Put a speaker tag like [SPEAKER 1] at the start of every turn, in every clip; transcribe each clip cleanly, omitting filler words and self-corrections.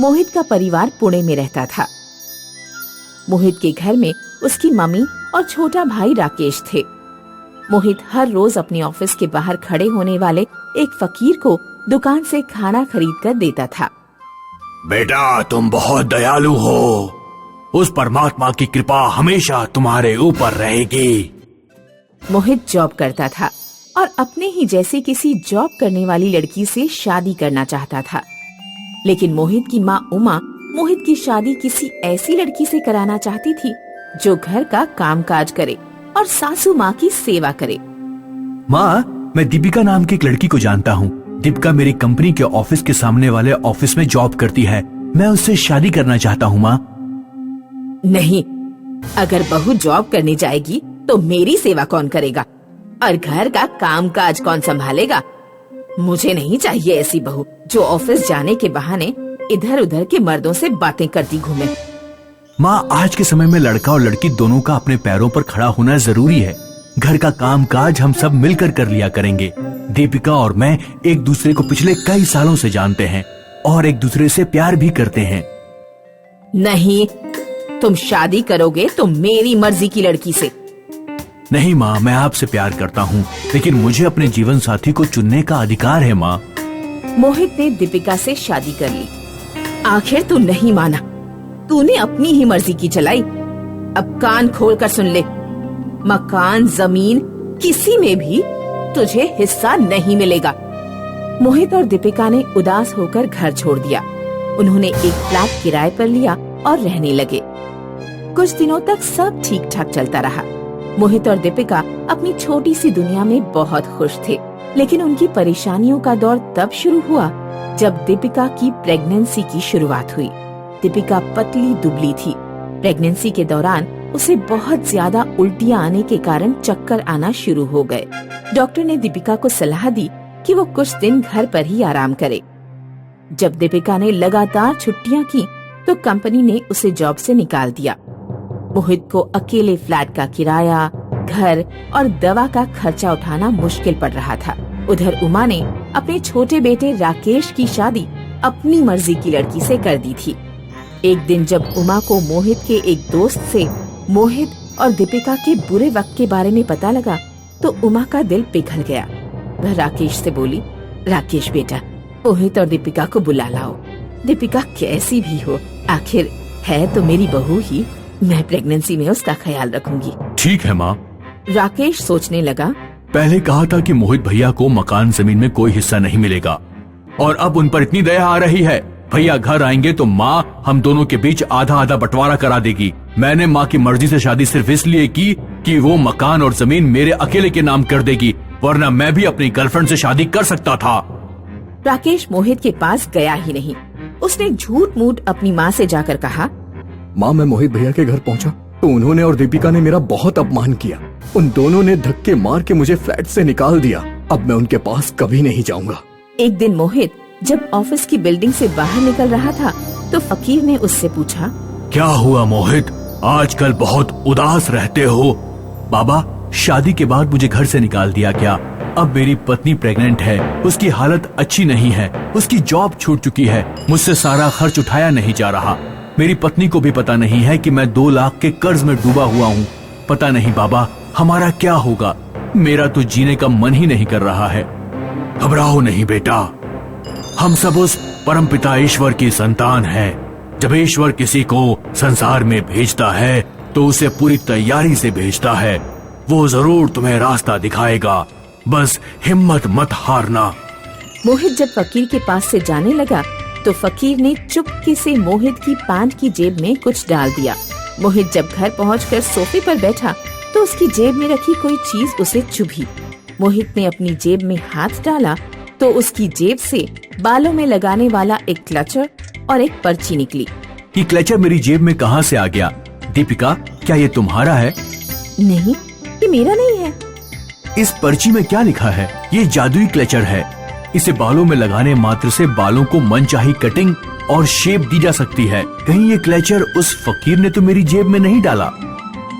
[SPEAKER 1] मोहित का परिवार पुणे में रहता था। मोहित के घर में उसकी मम्मी और छोटा भाई राकेश थे। मोहित हर रोज अपने ऑफिस के बाहर खड़े होने वाले एक फकीर को दुकान से खाना खरीद कर देता था।
[SPEAKER 2] बेटा, तुम बहुत दयालु हो। उस परमात्मा की कृपा हमेशा तुम्हारे ऊपर रहेगी।
[SPEAKER 1] मोहित जॉब करता था और अपने ही जैसे किसी जॉब करने वाली लड़की से शादी करना चाहता था, लेकिन मोहित की माँ उमा मोहित की शादी किसी ऐसी लड़की से कराना चाहती थी जो घर का कामकाज करे और सासू माँ की सेवा करे।
[SPEAKER 2] माँ, मैं दीपिका नाम की एक लड़की को जानता हूँ। दीपिका मेरी कंपनी के ऑफिस के सामने वाले ऑफिस में जॉब करती है। मैं उससे शादी करना चाहता हूँ। माँ,
[SPEAKER 1] नहीं, अगर बहू जॉब करने जाएगी तो मेरी सेवा कौन करेगा और घर का कामकाज कौन संभालेगा? मुझे नहीं चाहिए ऐसी बहू जो ऑफिस जाने के बहाने इधर उधर के मर्दों से बातें करती घूमे।
[SPEAKER 2] माँ, आज के समय में लड़का और लड़की दोनों का अपने पैरों पर खड़ा होना जरूरी है। घर का कामकाज हम सब मिलकर कर लिया करेंगे। दीपिका और मैं एक दूसरे को पिछले कई सालों से जानते हैं और एक दूसरे से प्यार भी करते हैं।
[SPEAKER 1] नहीं, तुम शादी करोगे तो मेरी मर्जी की लड़की से।
[SPEAKER 2] नहीं माँ, मैं आपसे प्यार करता हूँ, लेकिन मुझे अपने जीवन साथी को चुनने का अधिकार है। माँ,
[SPEAKER 1] मोहित ने दीपिका से शादी कर ली। आखिर तू नहीं माना, तूने अपनी ही मर्जी की चलाई। अब कान खोल कर सुन ले, मकान जमीन किसी में भी तुझे हिस्सा नहीं मिलेगा। मोहित और दीपिका ने उदास होकर घर छोड़ दिया। उन्होंने एक फ्लैट किराए पर लिया और रहने लगे। कुछ दिनों तक सब ठीक ठाक चलता रहा। मोहित और दीपिका अपनी छोटी सी दुनिया में बहुत खुश थे, लेकिन उनकी परेशानियों का दौर तब शुरू हुआ जब दीपिका की प्रेगनेंसी की शुरुआत हुई। दीपिका पतली दुबली थी। प्रेगनेंसी के दौरान उसे बहुत ज्यादा उल्टियां आने के कारण चक्कर आना शुरू हो गए। डॉक्टर ने दीपिका को सलाह दी कि वो कुछ दिन घर पर ही आराम करे। जब दीपिका ने लगातार छुट्टियां की तो कंपनी ने उसे जॉब से निकाल दिया। मोहित को अकेले फ्लैट का किराया, घर और दवा का खर्चा उठाना मुश्किल पड़ रहा था। उधर उमा ने अपने छोटे बेटे राकेश की शादी अपनी मर्जी की लड़की से कर दी थी। एक दिन जब उमा को मोहित के एक दोस्त से मोहित और दीपिका के बुरे वक्त के बारे में पता लगा तो उमा का दिल पिघल गया। वह राकेश से बोली, राकेश बेटा, मोहित और दीपिका को बुला लाओ। दीपिका कैसी भी हो, आखिर है तो मेरी बहू ही। मैं प्रेगनेंसी में उसका ख्याल रखूंगी।
[SPEAKER 2] ठीक है माँ।
[SPEAKER 1] राकेश सोचने लगा,
[SPEAKER 2] पहले कहा था कि मोहित भैया को मकान जमीन में कोई हिस्सा नहीं मिलेगा, और अब उन पर इतनी दया आ रही है। भैया घर आएंगे तो माँ हम दोनों के बीच आधा आधा बंटवारा करा देगी। मैंने माँ की मर्जी से शादी सिर्फ इसलिए की कि वो मकान और जमीन मेरे अकेले के नाम कर देगी, वरना मैं भी अपनी गर्लफ्रेंड से शादी कर सकता था।
[SPEAKER 1] राकेश मोहित के पास गया ही नहीं। उसने झूठ मूठ अपनी माँ से जाकर कहा,
[SPEAKER 3] माँ, मैं मोहित भैया के घर पहुँचा तो उन्होंने और दीपिका ने मेरा बहुत अपमान किया। उन दोनों ने धक्के मार के मुझे फ्लैट से निकाल दिया। अब मैं उनके पास कभी नहीं जाऊंगा।
[SPEAKER 1] एक दिन मोहित जब ऑफिस की बिल्डिंग से बाहर निकल रहा था तो फकीर ने उससे पूछा,
[SPEAKER 2] क्या हुआ मोहित, आजकल बहुत उदास रहते हो? बाबा, शादी के बाद मुझे घर से निकाल दिया क्या? अब मेरी पत्नी प्रेग्नेंट है, उसकी हालत अच्छी नहीं है, उसकी जॉब छूट चुकी है, मुझसे सारा खर्च उठाया नहीं जा रहा। मेरी पत्नी को भी पता नहीं है कि मैं 2 लाख के कर्ज में डूबा हुआ हूँ। पता नहीं बाबा, हमारा क्या होगा? मेरा तो जीने का मन ही नहीं कर रहा है। घबराओ नहीं बेटा, हम सब उस परमपिता ईश्वर की संतान हैं। जब ईश्वर किसी को संसार में भेजता है तो उसे पूरी तैयारी से भेजता है। वो जरूर तुम्हें रास्ता दिखाएगा, बस हिम्मत मत हारना।
[SPEAKER 1] मोहित जब फकीर के पास से जाने लगा तो फकीर ने चुपके से मोहित की पैंट की जेब में कुछ डाल दिया। मोहित जब घर पहुंचकर सोफे पर बैठा तो उसकी जेब में रखी कोई चीज उसे चुभी। मोहित ने अपनी जेब में हाथ डाला तो उसकी जेब से बालों में लगाने वाला एक क्लचर और एक पर्ची निकली।
[SPEAKER 2] ये क्लचर मेरी जेब में कहाँ से आ गया? दीपिका, क्या ये तुम्हारा है?
[SPEAKER 1] नहीं, ये मेरा नहीं है।
[SPEAKER 2] इस पर्ची में क्या लिखा है? ये जादुई क्लचर है। इसे बालों में लगाने मात्र से बालों को मनचाही कटिंग और शेप दी जा सकती है। कहीं ये क्लचर उस फकीर ने तो मेरी जेब में नहीं डाला?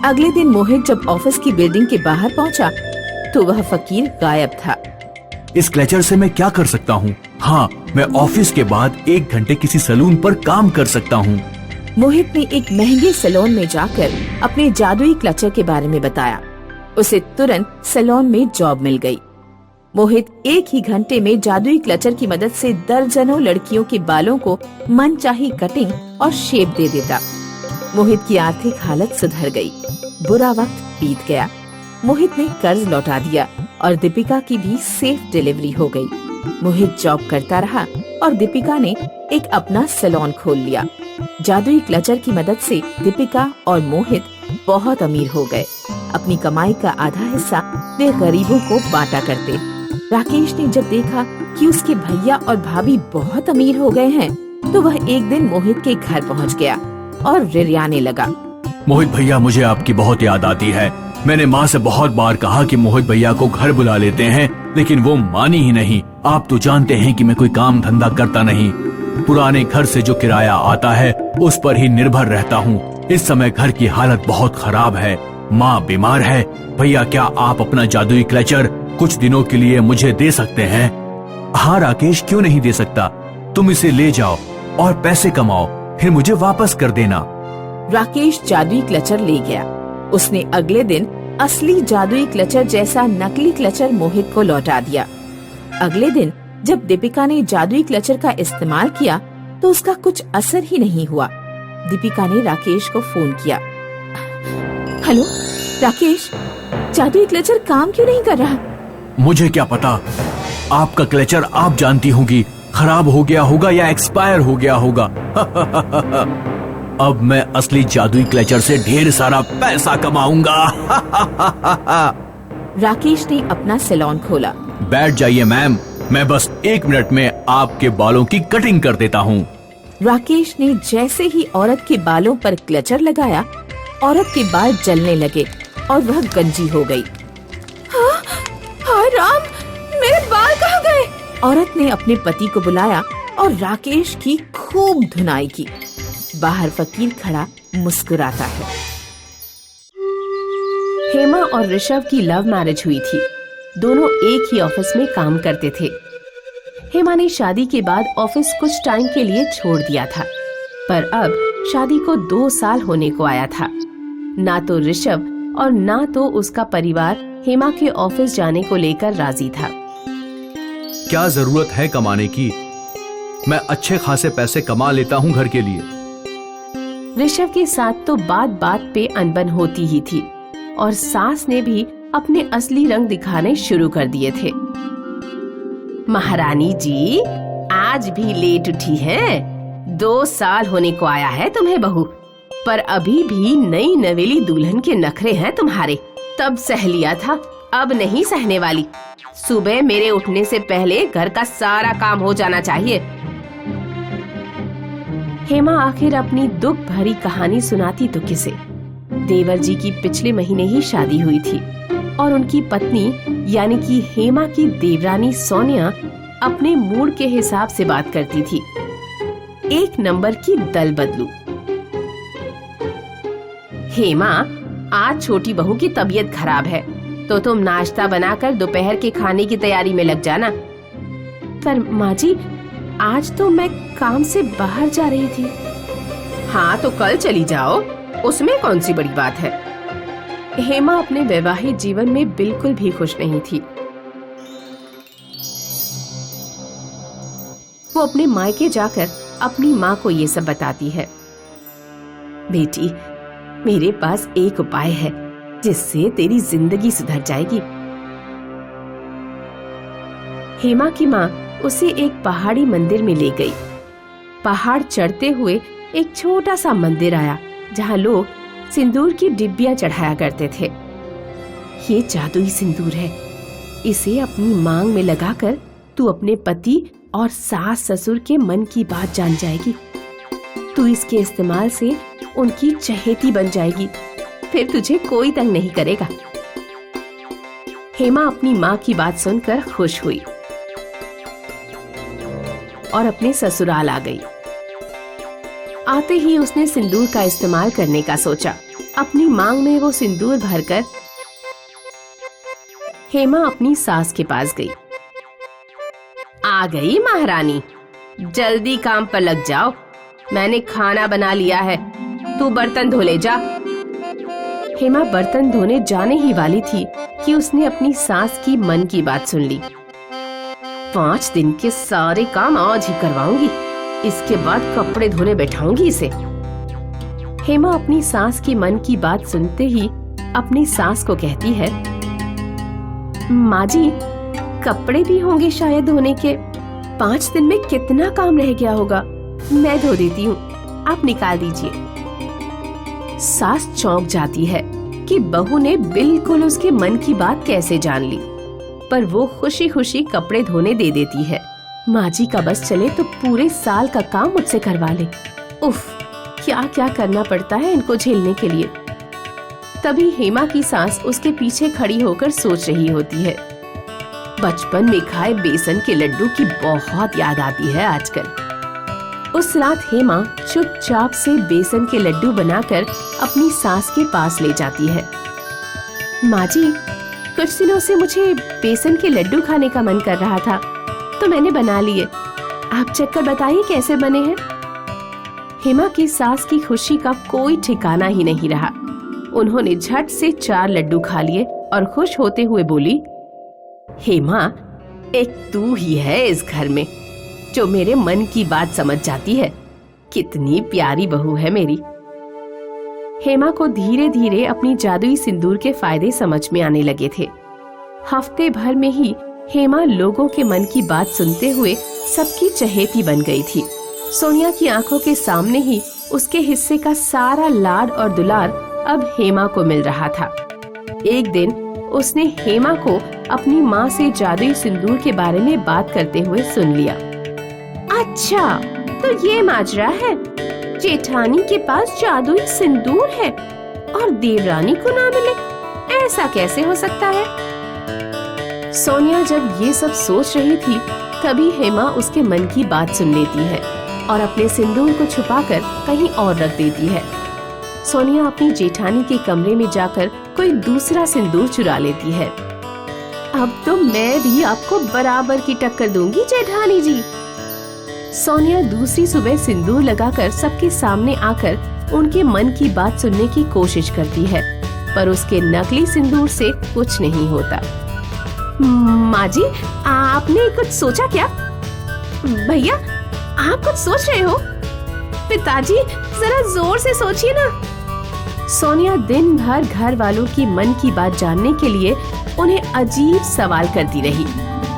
[SPEAKER 1] अगले दिन मोहित जब ऑफिस की बिल्डिंग के बाहर पहुंचा तो वह फकीर गायब था।
[SPEAKER 2] इस क्लचर से मैं क्या कर सकता हूँ? हाँ, मैं ऑफिस के बाद 1 घंटे किसी सैलून पर काम कर सकता हूँ।
[SPEAKER 1] मोहित ने एक महंगे सैलून में जाकर अपने जादुई क्लचर के बारे में बताया। उसे तुरंत सैलून में जॉब मिल गई। मोहित 1 ही घंटे में जादुई क्लचर की मदद से दर्जनों लड़कियों के बालों को मनचाही कटिंग और शेप दे देता। मोहित की आर्थिक हालत सुधर गई। बुरा वक्त बीत गया। मोहित ने कर्ज लौटा दिया और दीपिका की भी सेफ डिलीवरी हो गई। मोहित जॉब करता रहा और दीपिका ने एक अपना सैलून खोल लिया। जादुई क्लचर की मदद से दीपिका और मोहित बहुत अमीर हो गए। अपनी कमाई का आधा हिस्सा वे गरीबों को बांटा करते। राकेश ने जब देखा कि उसके भैया और भाभी बहुत अमीर हो गए हैं, तो वह एक दिन मोहित के घर पहुंच गया और रिरियाने लगा।
[SPEAKER 2] मोहित भैया, मुझे आपकी बहुत याद आती है। मैंने माँ से बहुत बार कहा कि मोहित भैया को घर बुला लेते हैं, लेकिन वो मानी ही नहीं। आप तो जानते हैं कि मैं कोई काम धंधा करता नहीं। पुराने घर से जो किराया आता है उस पर ही निर्भर रहता हूँ। इस समय घर की हालत बहुत खराब है। माँ बीमार है। भैया, क्या आप अपना जादुई क्लचर कुछ दिनों के लिए मुझे दे सकते हैं? हाँ राकेश, क्यों नहीं दे सकता। तुम इसे ले जाओ और पैसे कमाओ, फिर मुझे वापस कर देना।
[SPEAKER 1] राकेश जादुई क्लचर ले गया। उसने अगले दिन असली जादुई क्लचर जैसा नकली क्लचर मोहित को लौटा दिया। अगले दिन जब दीपिका ने जादुई क्लचर का इस्तेमाल किया तो उसका कुछ असर ही नहीं हुआ। दीपिका ने राकेश को फोन किया। हेलो राकेश, जादुई क्लचर काम क्यों नहीं कर रहा?
[SPEAKER 2] मुझे क्या पता। आपका क्लचर आप जानती होंगी, खराब हो गया होगा या एक्सपायर हो गया होगा। अब मैं असली जादुई क्लचर से ढेर सारा पैसा कमाऊंगा।
[SPEAKER 1] राकेश ने अपना सैलून खोला।
[SPEAKER 2] बैठ जाइए मैम, मैं बस 1 मिनट में आपके बालों की कटिंग कर देता हूँ।
[SPEAKER 1] राकेश ने जैसे ही औरत के बालों पर क्लचर लगाया, औरत के बाल जलने लगे और वह गंजी हो गई। हाय राम, मेरे बाल कहाँ गए? औरत ने अपने पति को बुलाया और राकेश की खूब धुनाई की। बाहर फकीर खड़ा मुस्कुराता है। हेमा और ऋषभ की लव मैरिज हुई थी। दोनों एक ही ऑफिस में काम करते थे। हेमा ने शादी के बाद ऑफिस कुछ टाइम के लिए छोड़ दिया था, पर अब शादी को 2 साल होने को आया था। ना तो ऋषभ और ना तो उसका परिवार हेमा के ऑफिस जाने को लेकर राजी था।
[SPEAKER 2] क्या जरूरत है कमाने की? मैं अच्छे खासे पैसे कमा लेता हूँ घर के लिए।
[SPEAKER 1] ऋषभ के साथ तो बात बात पे अनबन होती ही थी और सास ने भी अपने असली रंग दिखाने शुरू कर दिए थे। महारानी जी, आज भी लेट उठी हैं। 2 साल होने को आया है तुम्हें बहू, पर अभी भी नई नवेली दुल्हन के नखरे हैं तुम्हारे। तब सह लिया था, अब नहीं सहने वाली। सुबह मेरे उठने से पहले घर का सारा काम हो जाना चाहिए। हेमा आखिर अपनी दुख भरी कहानी सुनाती तो किसे? देवर जी की पिछले महीने ही शादी हुई थी और उनकी पत्नी यानी कि हेमा की देवरानी सोनिया अपने मूड के हिसाब से बात करती थी। 1 नंबर की दल बदलू। हेमा, आज छोटी बहू की तबीयत खराब है, तो तुम नाश्ता बनाकर दोपहर के खाने की तैयारी में लग जाना। पर माँ जी, आज तो मैं काम से बाहर जा रही थी। हाँ, तो कल चली जाओ, उसमें कौन सी बड़ी बात है। हेमा अपने वैवाहिक जीवन में बिल्कुल भी खुश नहीं थी। वो अपने मायके जाकर अपनी माँ को ये सब बताती है। बेटी, मेरे पास एक उपाय है जिससे तेरी जिंदगी सुधर जाएगी। हेमा की माँ उसे एक पहाड़ी मंदिर में ले गई। पहाड़ चढ़ते हुए एक छोटा सा मंदिर आया जहाँ लोग सिंदूर की डिब्बियां चढ़ाया करते थे। ये जादुई सिंदूर है, इसे अपनी मांग में लगाकर तू अपने पति और सास ससुर के मन की बात जान जाएगी। तू इसके इस्तेमाल से उनकी चहेती बन जाएगी, फिर तुझे कोई तंग नहीं करेगा। हेमा अपनी माँ की बात सुनकर खुश हुई और अपने ससुराल आ गई। आते ही उसने सिंदूर का इस्तेमाल करने का सोचा। अपनी मांग में वो सिंदूर भरकर हेमा अपनी सास के पास गई।
[SPEAKER 4] आ गई महारानी, जल्दी काम पर लग जाओ। मैंने खाना बना लिया है, तू बर्तन धो ले जा। हेमा बर्तन धोने जाने ही वाली थी कि उसने अपनी सास की मन की बात सुन ली। 5 दिन के सारे काम आज ही करवाऊंगी, इसके बाद कपड़े धोने बैठाऊंगी इसे। हेमा अपनी सास की मन की बात सुनते ही अपनी सास को कहती है, माँ जी, कपड़े भी होंगे शायद धोने के। 5 दिन में कितना काम रह गया होगा, मैं धो देती हूँ, आप निकाल दीजिए। सास चौंक जाती है कि बहू ने बिल्कुल उसके मन की बात कैसे जान ली, पर वो खुशी खुशी कपड़े धोने दे देती है। माँ जी का बस चले तो पूरे साल का काम मुझसे करवा ले। उफ, क्या क्या करना पड़ता है इनको झेलने के लिए। तभी हेमा की सास उसके पीछे खड़ी होकर सोच रही होती है। बचपन में खाए बेसन के लड्डू की बहुत याद आती है आजकल। उस रात हेमा चुपचाप से बेसन के लड्डू बनाकर अपनी सास के पास ले जाती है। माँ जी, कुछ दिनों से मुझे बेसन के लड्डू खाने का मन कर रहा था, तो मैंने बना लिए। आप चख कर बताइए कैसे बने हैं। हेमा की सास की खुशी का कोई ठिकाना ही नहीं रहा। उन्होंने झट से 4 लड्डू खा लिए और खुश होते हुए बोली, हेमा, एक तू ही है इस घर में जो मेरे मन की बात समझ जाती है। कितनी प्यारी बहू है मेरी। हेमा को धीरे धीरे अपनी जादुई सिंदूर के फायदे समझ में आने लगे थे। हफ्ते भर में ही हेमा लोगों के मन की बात सुनते हुए सबकी चहेती बन गई थी। सोनिया की आंखों के सामने ही उसके हिस्से का सारा लाड और दुलार अब हेमा को मिल रहा था। एक दिन उसने हेमा को अपनी माँ से जादुई सिंदूर के बारे में बात करते हुए सुन लिया। अच्छा, तो ये माजरा है, जेठानी के पास जादुई सिंदूर है और देवरानी को ना मिले, ऐसा कैसे हो सकता है? सोनिया जब ये सब सोच रही थी, तभी हेमा उसके मन की बात सुन लेती है और अपने सिंदूर को छुपाकर कहीं और रख देती है। सोनिया अपनी जेठानी के कमरे में जाकर कोई दूसरा सिंदूर चुरा लेती है। अब तो मैं भी आपको बराबर की टक्कर दूंगी जेठानी जी। सोनिया दूसरी सुबह सिंदूर लगाकर सबके सामने आकर उनके मन की बात सुनने की कोशिश करती है, पर उसके नकली सिंदूर से कुछ नहीं होता। माँ जी, आपने कुछ सोचा क्या? भैया, आप कुछ सोच रहे हो? पिताजी, जरा जोर से सोचिए ना। सोनिया दिन भर घर वालों की मन की बात जानने के लिए उन्हें अजीब सवाल करती रही।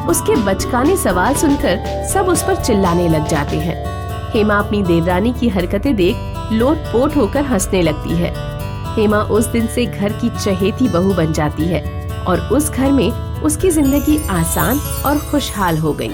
[SPEAKER 4] उसके बचकाने सवाल सुनकर सब उस पर चिल्लाने लग जाते हैं। हेमा अपनी देवरानी की हरकतें देख लोटपोट होकर हंसने लगती है। हेमा उस दिन से घर की चहेती बहू बन जाती है और उस घर में उसकी जिंदगी आसान और खुशहाल हो गई।